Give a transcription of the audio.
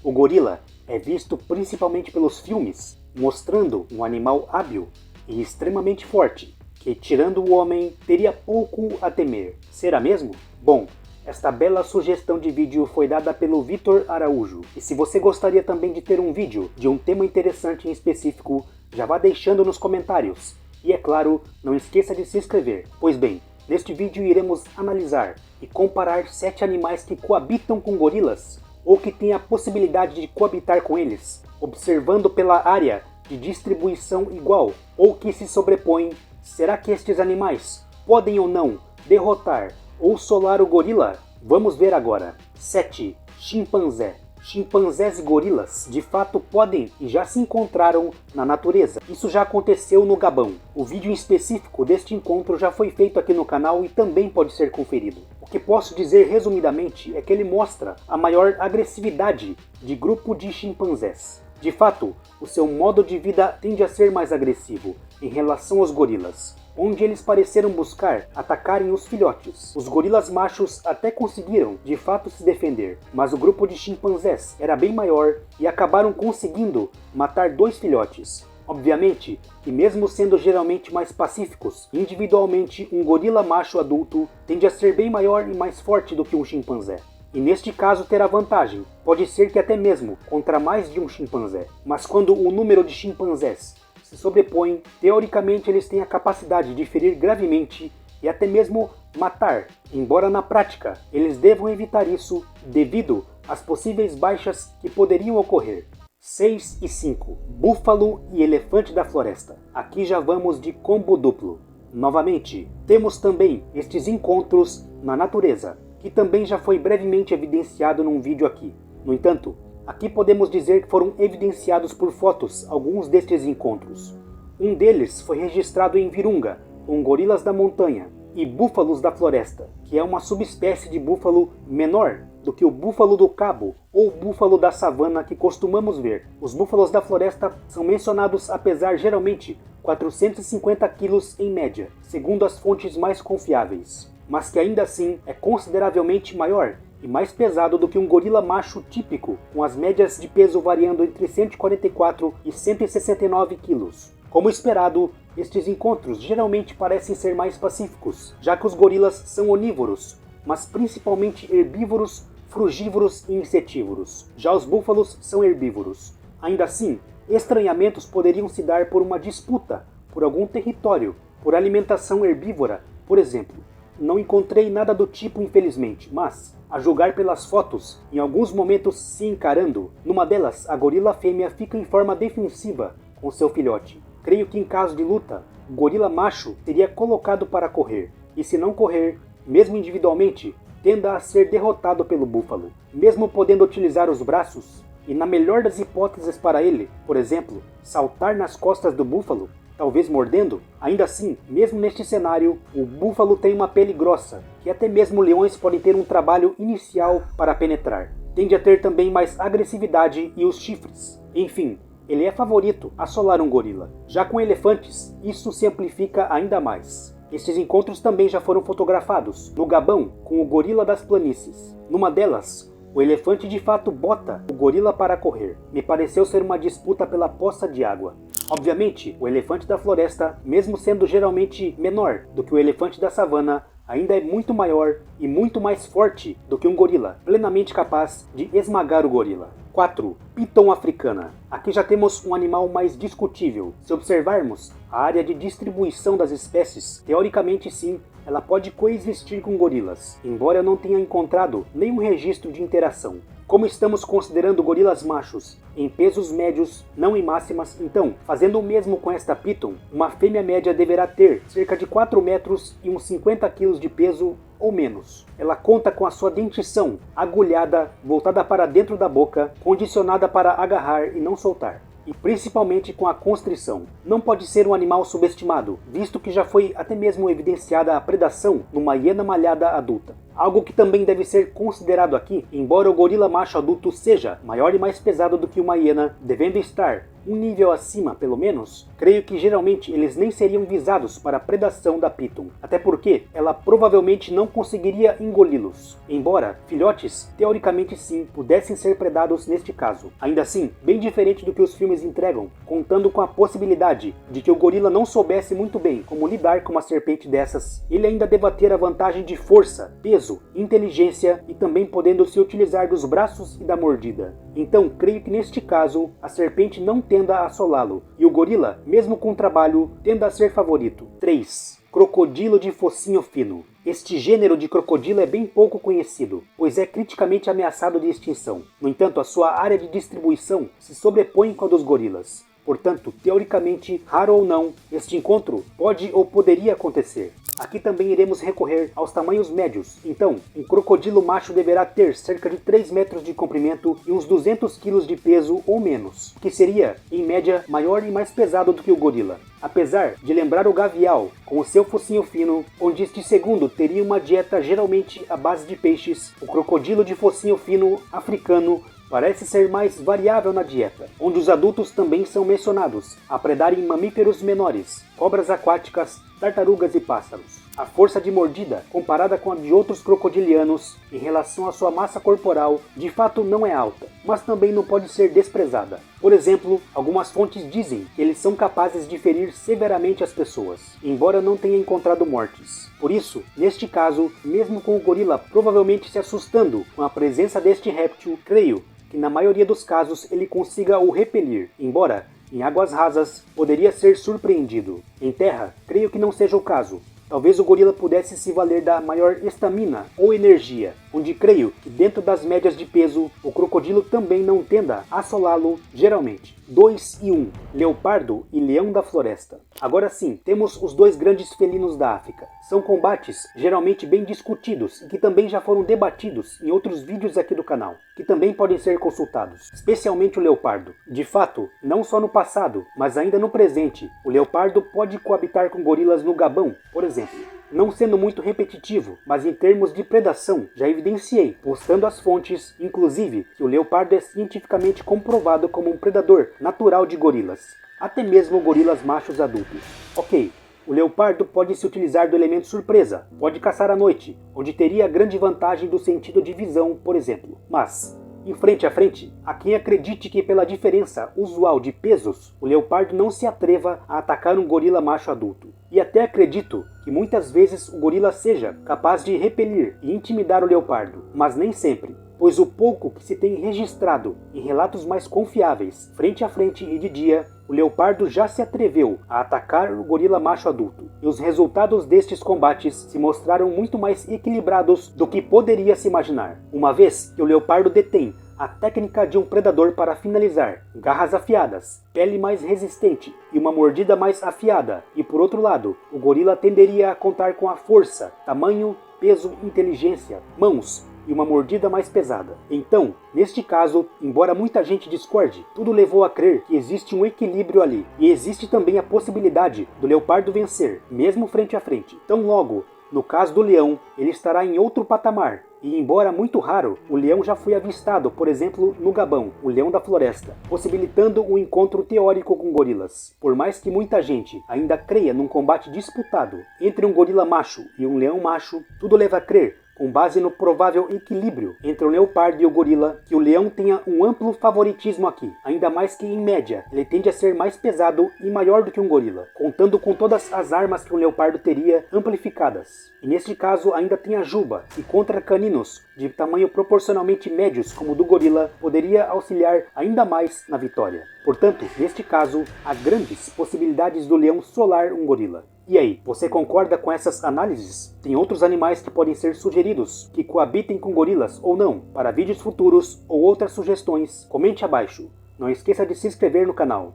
O gorila é visto principalmente pelos filmes, mostrando um animal hábil e extremamente forte, que, tirando o homem, teria pouco a temer. Será mesmo? Bom, esta bela sugestão de vídeo foi dada pelo Vitor Araújo. E se você gostaria também de ter um vídeo de um tema interessante em específico, já vá deixando nos comentários. E é claro, não esqueça de se inscrever. Pois bem, neste vídeo iremos analisar e comparar 7 animais que coabitam com gorilas, ou que têm a possibilidade de coabitar com eles, observando pela área de distribuição igual, ou que se sobrepõem. Será que estes animais podem ou não derrotar ou solar o gorila? Vamos ver agora. 7. Chimpanzé. Chimpanzés e gorilas de fato podem e já se encontraram na natureza. Isso já aconteceu no Gabão. O vídeo em específico deste encontro já foi feito aqui no canal e também pode ser conferido. O que posso dizer resumidamente é que ele mostra a maior agressividade de grupo de chimpanzés. De fato, o seu modo de vida tende a ser mais agressivo em relação aos gorilas, onde eles pareceram buscar atacarem os filhotes. Os gorilas machos até conseguiram de fato se defender, mas o grupo de chimpanzés era bem maior e acabaram conseguindo matar 2 filhotes. Obviamente que mesmo sendo geralmente mais pacíficos, individualmente um gorila macho adulto tende a ser bem maior e mais forte do que um chimpanzé. E neste caso terá vantagem, pode ser que até mesmo contra mais de um chimpanzé. Mas quando o número de chimpanzés se sobrepõe, teoricamente eles têm a capacidade de ferir gravemente e até mesmo matar, embora na prática eles devam evitar isso devido às possíveis baixas que poderiam ocorrer. 6 e 5. Búfalo e elefante da floresta. Aqui já vamos de combo duplo. Novamente, temos também estes encontros na natureza, que também já foi brevemente evidenciado num vídeo aqui. No entanto, aqui podemos dizer que foram evidenciados por fotos alguns destes encontros. Um deles foi registrado em Virunga, com gorilas da montanha e búfalos da floresta, que é uma subespécie de búfalo menor do que o búfalo do cabo ou búfalo da savana que costumamos ver. Os búfalos da floresta são mencionados a pesar geralmente 450 kg em média, segundo as fontes mais confiáveis, mas que ainda assim é consideravelmente maior e mais pesado do que um gorila macho típico, com as médias de peso variando entre 144 e 169 kg. Como esperado, estes encontros geralmente parecem ser mais pacíficos, já que os gorilas são onívoros, mas principalmente herbívoros, frugívoros e insetívoros. Já os búfalos são herbívoros. Ainda assim, estranhamentos poderiam se dar por uma disputa por algum território, por alimentação herbívora, por exemplo. Não encontrei nada do tipo, infelizmente, mas, a julgar pelas fotos, em alguns momentos se encarando, numa delas a gorila fêmea fica em forma defensiva com seu filhote. Creio que em caso de luta, o gorila macho seria colocado para correr, e se não correr, mesmo individualmente, tenda a ser derrotado pelo búfalo. Mesmo podendo utilizar os braços, e na melhor das hipóteses para ele, por exemplo, saltar nas costas do búfalo, talvez mordendo, ainda assim, mesmo neste cenário, o búfalo tem uma pele grossa, que até mesmo leões podem ter um trabalho inicial para penetrar. Tende a ter também mais agressividade e os chifres. Enfim, ele é favorito a solar um gorila. Já com elefantes, isso se amplifica ainda mais. Estes encontros também já foram fotografados no Gabão com o gorila das planícies. Numa delas, o elefante de fato bota o gorila para correr. Me pareceu ser uma disputa pela poça de água. Obviamente, o elefante da floresta, mesmo sendo geralmente menor do que o elefante da savana, ainda é muito maior e muito mais forte do que um gorila, plenamente capaz de esmagar o gorila. 4. Piton africana. Aqui já temos um animal mais discutível. Se observarmos a área de distribuição das espécies, teoricamente sim, ela pode coexistir com gorilas, embora eu não tenha encontrado nenhum registro de interação. Como estamos considerando gorilas machos em pesos médios, não em máximas, então, fazendo o mesmo com esta piton, uma fêmea média deverá ter cerca de 4 metros e uns 50 kg de peso ou menos. Ela conta com a sua dentição agulhada, voltada para dentro da boca, condicionada para agarrar e não soltar. E principalmente com a constrição. Não pode ser um animal subestimado, visto que já foi até mesmo evidenciada a predação numa hiena malhada adulta. Algo que também deve ser considerado aqui, embora o gorila macho adulto seja maior e mais pesado do que uma hiena, devendo estar um nível acima, pelo menos, creio que geralmente eles nem seriam visados para a predação da Piton, até porque ela provavelmente não conseguiria engoli-los, embora filhotes, teoricamente sim, pudessem ser predados neste caso. Ainda assim, bem diferente do que os filmes entregam, contando com a possibilidade de que o gorila não soubesse muito bem como lidar com uma serpente dessas, ele ainda deva ter a vantagem de força, peso, inteligência e também podendo se utilizar dos braços e da mordida. Então, creio que neste caso, a serpente não tenda a assolá-lo, e o gorila, mesmo com trabalho, tenda a ser favorito. 3. Crocodilo de focinho fino. Este gênero de crocodilo é bem pouco conhecido, pois é criticamente ameaçado de extinção. No entanto, a sua área de distribuição se sobrepõe com a dos gorilas. Portanto, teoricamente, raro ou não, este encontro pode ou poderia acontecer. Aqui também iremos recorrer aos tamanhos médios. Então, um crocodilo macho deverá ter cerca de 3 metros de comprimento e uns 200 kg de peso ou menos, que seria, em média, maior e mais pesado do que o gorila. Apesar de lembrar o gavial, com o seu focinho fino, onde este segundo teria uma dieta geralmente à base de peixes, o crocodilo de focinho fino africano parece ser mais variável na dieta, onde os adultos também são mencionados a predarem mamíferos menores, cobras aquáticas, tartarugas e pássaros. A força de mordida, comparada com a de outros crocodilianos, em relação à sua massa corporal, de fato não é alta, mas também não pode ser desprezada. Por exemplo, algumas fontes dizem que eles são capazes de ferir severamente as pessoas, embora não tenha encontrado mortes. Por isso, neste caso, mesmo com o gorila provavelmente se assustando com a presença deste réptil, creio que na maioria dos casos ele consiga o repelir, embora em águas rasas poderia ser surpreendido. Em terra, creio que não seja o caso. Talvez o gorila pudesse se valer da maior estamina ou energia, onde creio que dentro das médias de peso, o crocodilo também não tenda a assolá-lo geralmente. 2 e 1. Leopardo e leão da floresta. Agora sim, temos os dois grandes felinos da África. São combates geralmente bem discutidos e que também já foram debatidos em outros vídeos aqui do canal, que também podem ser consultados, especialmente o leopardo. De fato, não só no passado, mas ainda no presente, o leopardo pode coabitar com gorilas no Gabão, por exemplo. Não sendo muito repetitivo, mas em termos de predação, já evidenciei, postando as fontes, inclusive, que o leopardo é cientificamente comprovado como um predador natural de gorilas, até mesmo gorilas machos adultos. Ok, o leopardo pode se utilizar do elemento surpresa, pode caçar à noite, onde teria a grande vantagem do sentido de visão, por exemplo. Mas, em frente a frente, há quem acredite que pela diferença usual de pesos, o leopardo não se atreva a atacar um gorila macho adulto. E até acredito que muitas vezes o gorila seja capaz de repelir e intimidar o leopardo, mas nem sempre, pois o pouco que se tem registrado em relatos mais confiáveis, frente a frente e de dia, o leopardo já se atreveu a atacar o gorila macho adulto, e os resultados destes combates se mostraram muito mais equilibrados do que poderia se imaginar, uma vez que o leopardo detém a técnica de um predador para finalizar, garras afiadas, pele mais resistente e uma mordida mais afiada, e por outro lado, o gorila tenderia a contar com a força, tamanho, peso, inteligência, mãos e uma mordida mais pesada. Então, neste caso, embora muita gente discorde, tudo levou a crer que existe um equilíbrio ali, e existe também a possibilidade do leopardo vencer, mesmo frente a frente. Tão logo, no caso do leão, ele estará em outro patamar, e embora muito raro, o leão já foi avistado, por exemplo, no Gabão, o leão da floresta, possibilitando um encontro teórico com gorilas. Por mais que muita gente ainda creia num combate disputado entre um gorila macho e um leão macho, tudo leva a crer, com base no provável equilíbrio entre o leopardo e o gorila, que o leão tenha um amplo favoritismo aqui, ainda mais que em média, ele tende a ser mais pesado e maior do que um gorila, contando com todas as armas que um leopardo teria amplificadas. E neste caso ainda tem a juba, que contra caninos de tamanho proporcionalmente médios como o do gorila, poderia auxiliar ainda mais na vitória. Portanto, neste caso, há grandes possibilidades do leão solar um gorila. E aí, você concorda com essas análises? Tem outros animais que podem ser sugeridos, que coabitem com gorilas ou não? Para vídeos futuros ou outras sugestões, comente abaixo. Não esqueça de se inscrever no canal.